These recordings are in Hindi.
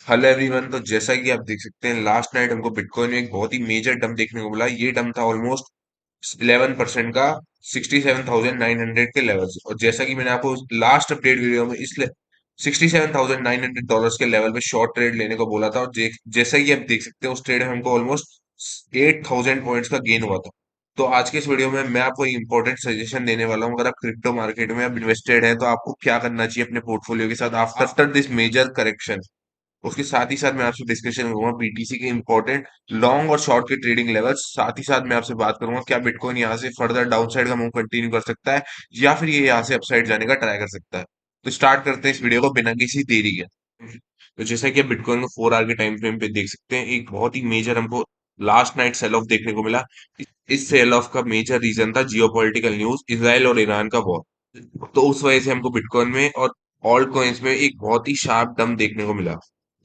Hello everyone. तो जैसा कि आप देख सकते हैं, लास्ट नाइट हमको बिटकॉइन में एक बहुत ही मेजर डंप देखने को मिला। ये डंप था ऑलमोस्ट 11% का, 67,900 के लेवल से। और जैसा कि मैंने आपको लास्ट अपडेट वीडियो में इसलिए $67,900 के लेवल पे शॉर्ट ट्रेड लेने को बोला था। और जैसा कि आप देख सकते हैं, उस ट्रेड में हमको ऑलमोस्ट 8,000 पॉइंट्स का गेन हुआ था। तो आज के इस वीडियो में मैं आपको इंपॉर्टेंट सजेशन देने वाला हूँ। अगर आप क्रिप्टो मार्केट में आप इन्वेस्टेड हैं तो आपको क्या करना चाहिए अपने पोर्टफोलियो के साथ आफ्टर दिस मेजर करेक्शन। उसके साथ ही साथ मैं आपसे डिस्कशन करूंगा बीटीसी के इंपॉर्टेंट लॉन्ग और शॉर्ट के ट्रेडिंग लेवल्स। साथ ही साथ मैं आपसे बात करूंगा क्या बिटकॉइन यहाँ से फर्दर डाउन साइड का मूव कंटिन्यू कर सकता है या फिर ये यहाँ से अपसाइड जाने का ट्राई कर सकता है। तो स्टार्ट करते हैं इस वीडियो को बिना किसी देरी के। तो जैसा कि आप बिटकॉइन को 4 आवर के टाइम फ्रेम पे देख सकते हैं, एक बहुत ही मेजर हमको लास्ट नाइट सेल ऑफ देखने को मिला। इस सेल ऑफ का मेजर रीजन था जियोपॉलिटिकल न्यूज, इसराइल और ईरान का वॉर। तो उस वजह से हमको बिटकॉइन में और ऑल्ट कॉइन्स में एक बहुत ही शार्प डंप देखने को मिला।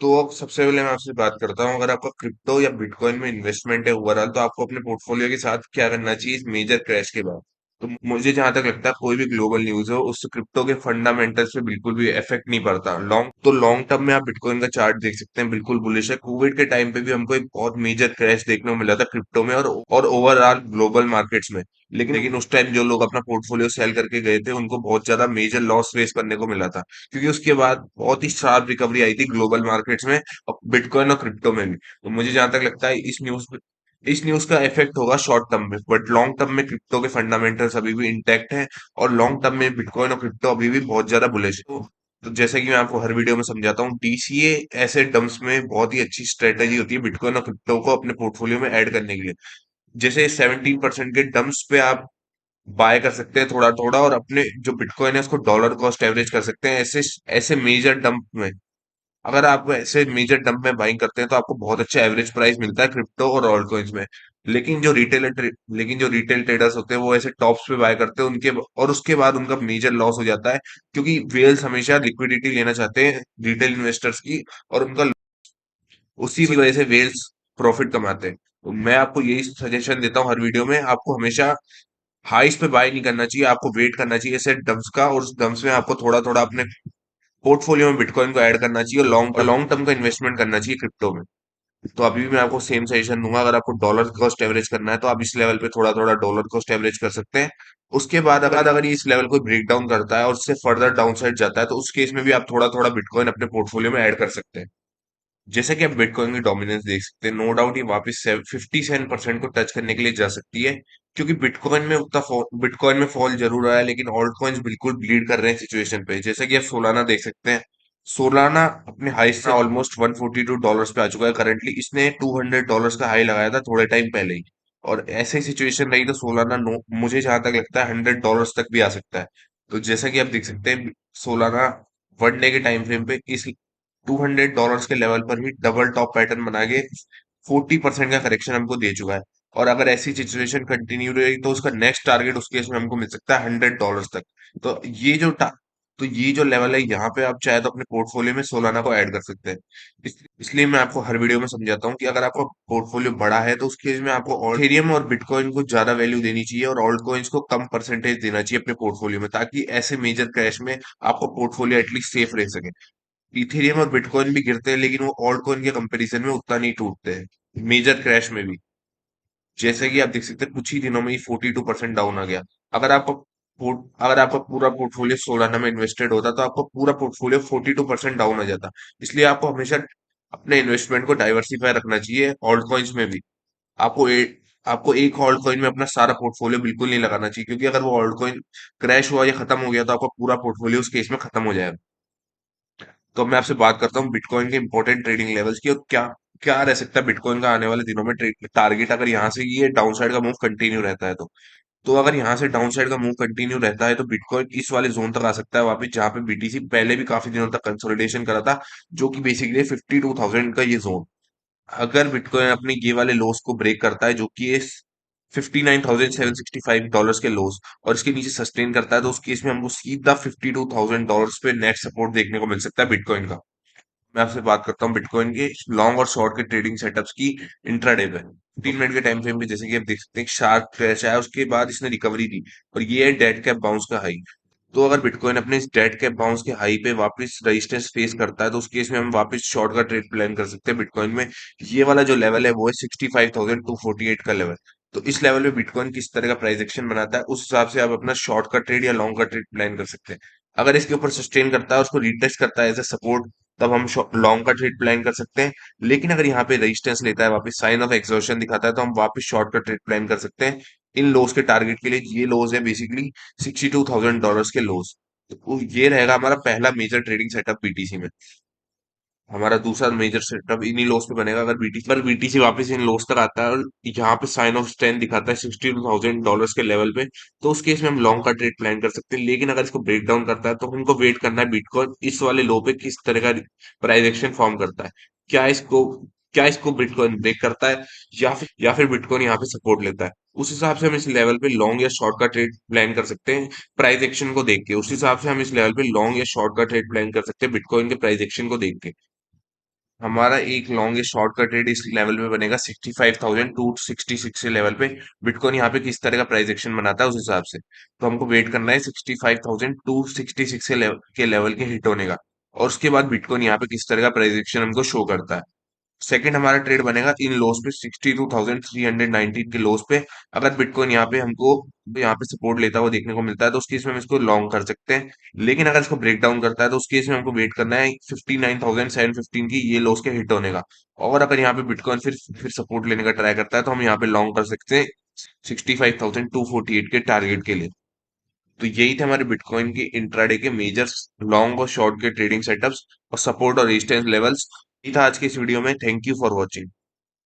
तो अब सबसे पहले मैं आपसे बात करता हूँ, अगर आपका क्रिप्टो या बिटकॉइन में इन्वेस्टमेंट है ओवरऑल, तो आपको अपने पोर्टफोलियो के साथ क्या करना चाहिए इस मेजर क्रैश के बाद। तो मुझे जहां तक लगता है, कोई भी ग्लोबल न्यूज हो उससे क्रिप्टो के फंडामेंटल्स पे बिल्कुल भी इफेक्ट नहीं पड़ता। लॉन्ग टर्म में आप बिटकॉइन का चार्ट देख सकते हैं, बिल्कुल बुलिश है। कोविड के टाइम पे भी हमको एक बहुत मेजर क्रैश देखने को मिला था क्रिप्टो में और ओवरऑल ग्लोबल मार्केट्स में। लेकिन उस टाइम जो लोग अपना पोर्टफोलियो सेल करके गए थे उनको बहुत ज्यादा मेजर लॉस फेस करने को मिला था, क्योंकि उसके बाद बहुत ही शार्प रिकवरी आई थी ग्लोबल मार्केट्स में और बिटकॉइन और क्रिप्टो में भी। तो मुझे जहां तक लगता है इस न्यूज का इफेक्ट होगा शॉर्ट टर्म में, बट लॉन्ग टर्म में क्रिप्टो के फंडामेंटल्स अभी भी इंटैक्ट हैं। और लॉन्ग टर्म में बिटकॉइन और क्रिप्टो अभी भी बहुत ज्यादा बुलिश है। तो जैसा कि मैं आपको हर वीडियो में समझाता हूँ, डीसीए ऐसे डम्प्स में बहुत ही अच्छी स्ट्रेटेजी होती है बिटकॉइन और क्रिप्टो को अपने पोर्टफोलियो में ऐड करने के लिए। जैसे 17% के डम्प्स पे आप बाय कर सकते हैं थोड़ा थोड़ा, और अपने जो बिटकॉइन है उसको डॉलर कॉस्ट एवरेज कर सकते हैं ऐसे ऐसे मेजर डंप में। अगर आप ऐसे मेजर डंप में बाइंग करते हैं तो आपको बहुत अच्छा एवरेज प्राइस मिलता है क्रिप्टो और ऑल्ट कॉइन्स में। लेकिन जो रिटेल ट्रेडर्स होते हैं वो ऐसे टॉप्स पे बाय करते हैं उनके, और उसके बाद उनका मेजर लॉस हो जाता है, क्योंकि वेल्स हमेशा लिक्विडिटी लेना चाहते हैं रिटेल इन्वेस्टर्स की, और उनका उसी वजह से वेल्स प्रॉफिट कमाते हैं। तो मैं आपको यही सजेशन देता हूँ हर वीडियो में, आपको हमेशा हाइस पे बाय नहीं करना चाहिए, आपको वेट करना चाहिए ऐसे डम्प्स का, और उस डम्प्स में आपको थोड़ा थोड़ा अपने पोर्टफोलियो में बिटकॉइन को ऐड करना चाहिए और लॉन्ग टर्म का इन्वेस्टमेंट करना चाहिए क्रिप्टो में। तो अभी भी मैं आपको सेम सजेशन दूंगा, अगर आपको डॉलर कॉस्ट एवरेज करना है तो आप इस लेवल पे थोड़ा थोड़ा डॉलर कॉस्ट एवरेज कर सकते हैं। उसके बाद अगर ये इस लेवल को ब्रेक डाउन करता है और उससे फर्दर डाउन साइड जाता है तो उस केस में भी आप थोड़ा थोड़ा बिटकॉइन अपने पोर्टफोलियो में ऐड कर सकते हैं। जैसे कि आप बिटकॉइन की डोमिनेंस देख सकते हैं, नो डाउट ये वापस 57% को टच करने के लिए जा सकती है, क्योंकि बिटकॉइन में फॉल जरूर आया, लेकिन ऑल्ट कॉइन्स बिल्कुल ब्लीड कर रहे हैं सिचुएशन पे। जैसे कि आप सोलाना देख सकते हैं, सोलाना अपने हाई से ऑलमोस्ट $142 पे आ चुका है करंटली। इसने $200 का हाई लगाया था थोड़े टाइम पहले ही, और ऐसे सिचुएशन रही तो सोलाना नो मुझे जहां तक लगता है $100 तक भी आ सकता है। तो जैसा कि आप देख सकते हैं, सोलाना 1 डे के टाइम फ्रेम पे इस $200 के लेवल पर ही डबल टॉप पैटर्न बना के 40% का करेक्शन हमको दे चुका है। और अगर ऐसी सिचुएशन कंटिन्यू रही तो उसका नेक्स्ट टारगेट उस केस में हमको मिल सकता है $100 तक। तो ये जो लेवल है, यहाँ पे आप चाहे तो अपने पोर्टफोलियो में सोलाना को ऐड कर सकते हैं। इसलिए मैं आपको हर वीडियो में समझाता हूँ कि अगर आपका पोर्टफोलियो बड़ा है तो उस केस में आपको इथेरियम और बिटकॉइन को ज्यादा वैल्यू देनी चाहिए और ऑल्ट कॉइन्स को कम परसेंटेज देना चाहिए अपने पोर्टफोलियो में, ताकि ऐसे मेजर क्रैश में आपका पोर्टफोलियो एटलीस्ट सेफ रह सके। इथेरियम और बिटकॉइन भी गिरते हैं, लेकिन वो ऑल्ट कॉइन के कंपैरिजन में उतना नहीं टूटते हैं मेजर क्रैश में भी। जैसे कि आप देख सकते हैं, कुछ ही दिनों में ही 42% डाउन आ गया। अगर आपका अगर आपका पूरा पोर्टफोलियो सोलाना में इन्वेस्टेड होता तो आपका पूरा पोर्टफोलियो 42% डाउन हो जाता। इसलिए आपको हमेशा अपने इन्वेस्टमेंट को डाइवर्सिफाई रखना चाहिए ऑल्ट कॉइन्स में भी। आपको ए, आपको एक ऑल्ट कॉइन में अपना सारा पोर्टफोलियो बिल्कुल नहीं लगाना चाहिए, क्योंकि अगर वो ऑल्ट कॉइन क्रैश हुआ या खत्म हो गया तो आपका पूरा पोर्टफोलियो उस केस में खत्म हो जाएगा। तो अब मैं आपसे बात करता हूँ बिटकॉइन के इंपॉर्टेंट ट्रेडिंग लेवल्स की, और क्या क्या रह सकता है बिटकॉइन का आने वाले दिनों में टारगेट, अगर यहाँ से ये डाउन साइड का मूव कंटिन्यू रहता है तो अगर यहाँ से डाउन साइड का मूव कंटिन्यू रहता है तो बिटकॉइन इस वाले जोन तक आ सकता है वापस, जहाँ पे बीटीसी पहले भी काफी दिनों तक कंसोलिडेशन करा था, जो कि बेसिकली 52,000 का ये जोन। अगर बिटकॉइन अपने ये वाले लोस को ब्रेक करता है, जो कि ये $59,765 के लोस, और इसके नीचे सस्टेन करता है, तो उस केस में हमको सीधा $52,000 पे नेक्स्ट सपोर्ट देखने को मिल सकता है बिटकॉइन का। मैं आपसे बात करता हूँ बिटकॉइन के लॉन्ग और शॉर्ट के ट्रेडिंग सेटअप्स की इंट्राडे पे। 3 मिनट के टाइम फ्रेम पे जैसे कि आप देख सकते हैं, शार्प क्रैश आया, उसके बाद इसने रिकवरी दी, और ये है डेड कैप बाउंस का हाई। तो अगर बिटकॉइन अपने इस डेट के बाउंस के हाई पे वापस रेजिस्टेंस फेस करता है तो उस केस में हम वापस शॉर्ट का ट्रेड प्लान कर सकते हैं बिटकॉइन में। ये वाला जो लेवल है वो है 65,248 का लेवल। तो इस लेवल पे बिटकॉइन किस तरह का प्राइस एक्शन बनाता है उस हिसाब से आप अपना शॉर्ट का ट्रेड या लॉन्ग का ट्रेड प्लान कर सकते हैं। अगर इसके ऊपर सस्टेन करता है, उसको रिटेस्ट करता है एज ए सपोर्ट, तब हम लॉन्ग का ट्रेड प्लान कर सकते हैं। लेकिन अगर यहाँ पे रेजिस्टेंस लेता है, वापस साइन ऑफ एक्सॉशन दिखाता है, तो हम वापस शॉर्ट का ट्रेड प्लान कर सकते हैं इन लोज के टारगेट के लिए। ये लोज है बेसिकली $62,000 के लोज। तो ये रहेगा हमारा पहला मेजर ट्रेडिंग सेटअप बीटीसी में। हमारा दूसरा मेजर सेटअप इन्हीं लोस पे बनेगा अगर बीटीसी वापस इन लोस तक आता है और यहाँ पे साइन ऑफ स्ट्रेंथ दिखाता है $62,000 के लेवल पे, तो उस केस में हम लॉन्ग का ट्रेड प्लान कर सकते हैं। लेकिन अगर इसको ब्रेक डाउन करता है तो हमको वेट करना है बिटकॉइन इस वाले लो पे किस तरह का प्राइस एक्शन फॉर्म करता है। क्या इसको क्या इसको बिटकॉइन ब्रेक करता है, या फिर बिटकॉइन यहाँ पे सपोर्ट लेता है। उस हिसाब से हम इस लेवल पे लॉन्ग या शॉर्ट का ट्रेड प्लान कर सकते हैं प्राइस एक्शन को देख के। उस हिसाब से हम इस लेवल पे लॉन्ग या शॉर्ट का ट्रेड प्लान कर सकते हैं बिटकॉइन के प्राइस एक्शन को देख के। हमारा एक लॉन्ग या शॉर्ट का ट्रेड इस लेवल पे बनेगा 65,266 के लेवल पे। बिटकॉइन यहाँ पे किस तरह का प्राइस एक्शन बनाता है उस हिसाब से। तो हमको वेट करना है 65,266 के लेवल के हिट होने का। और उसके बाद बिटकॉइन यहाँ पे किस तरह का प्राइस एक्शन हमको शो करता है। सेकंड हमारा ट्रेड बनेगा इन लोस पे 62,319 के लोस पे। अगर बिटकॉइन यहाँ पे हमको यहाँ पे सपोर्ट लेता हुआ देखने को मिलता है तो उस केस में हम इसको लॉन्ग कर सकते हैं। लेकिन अगर इसको ब्रेक डाउन करता है तो उस केस में हमको वेट करना है 59,715 की ये लोस के हिट होने का। और अगर यहाँ पे बिटकॉइन फिर सपोर्ट लेने का ट्राई करता है तो हम यहाँ पे लॉन्ग कर सकते हैं 65,248 के टारगेट के लिए। तो यही थे हमारे बिटकॉइन के इंट्राडे के मेजर लॉन्ग और शॉर्ट के ट्रेडिंग सेटअप्स और सपोर्ट और रेजिस्टेंस लेवल्स। ये था आज की इस वीडियो में। Thank you for watching.